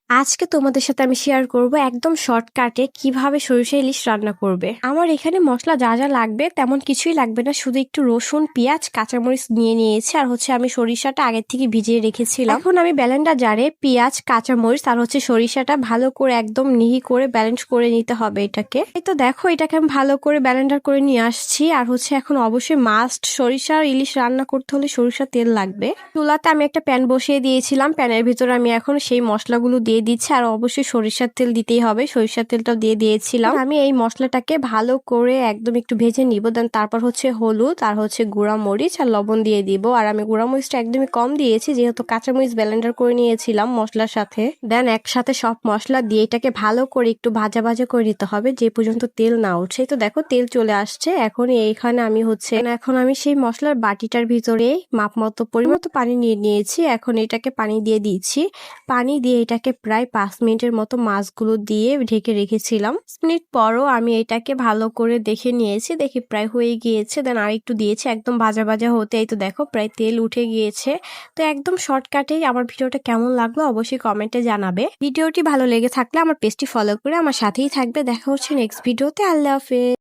আজকে তোমাদের সাথে আমি শেয়ার করব একদম শর্টকাটে কিভাবে সরিষা ইলিশ রান্না করবে। আমার এখানে মশলা যা যা লাগবে তেমন কিছুই লাগবে না, শুধু একটু রসুন, পেঁয়াজ, কাঁচামরিচ নিয়ে নিয়েছি। আর আমি সরিষাটা আগের থেকে ভিজিয়ে রেখেছিলাম। এখন আমি ব্লেন্ডার জারে পেঁয়াজ, কাঁচামরিচ আর সরিষাটা ভালো করে একদম মিহি করে ব্যালেন্স করে নিতে হবে এটাকে। এই তো দেখো, এটাকে আমি ভালো করে ব্লেন্ডার করে নিয়ে আসছি। আর এখন অবশ্যই মাস্ট সরিষা ইলিশ রান্না করতে হলে সরিষা তেল লাগবে। চুলাতে আমি একটা প্যান বসিয়ে দিয়েছিলাম, প্যানের ভিতরে আমি এখন সেই মশলাগুলো দিয়ে দিচ্ছি। আর অবশ্যই সরিষার তেল দিতেই হবে, সরিষার তেলটাও দিয়ে দিয়েছিলাম। আমি এই মশলাটাকে ভালো করে একদম একটু ভেজে নিব। দেন তারপর হলুদ আর গুঁড়া মরিচ আর লবণ দিয়ে দিব। আর আমি গুঁড়া মরিচটা একদমই কম দিয়েছি, যেহেতু কাঁচামরিচ ব্লেন্ডার করে নিয়েছিলাম মশলার সাথে। দেন একসাথে সব মশলা দিয়ে এটাকে ভালো করে একটু ভাজা ভাজা করে নিতে হবে, যে পর্যন্ত তেল না উঠছে। তো দেখো তেল চলে আসছে। এখন এইখানে আমি এখন আমি সেই মশলার বাটিটার ভিতরে মাপ মতো পরিমাণ পানি নিয়ে নিয়েছি। এখন এটাকে পানি দিয়ে দিচ্ছি। পানি দিয়ে এটাকে প্রায় 5 মিনিটের মতো মাছগুলো দিয়ে ঢেকে রেখেছিলাম। 5 মিনিট পরও আমি এটাকে ভালো করে দেখে নিয়েছি, দেখি প্রায় হয়ে গিয়েছে। দেন আর একটু দিয়েছি একদম ভাজা ভাজা হতে। এই তো দেখো প্রায় তেল উঠে গিয়েছে। তো একদম শর্টকাটেই আমার ভিডিওটা কেমন লাগলো অবশ্যই কমেন্টে জানাবে। ভিডিওটি ভালো লেগে থাকলে আমার পেজটি ফলো করে আমার সাথেই থাকবে। দেখা হচ্ছে নেক্সট ভিডিওতে। আল্লাহ হাফেজ।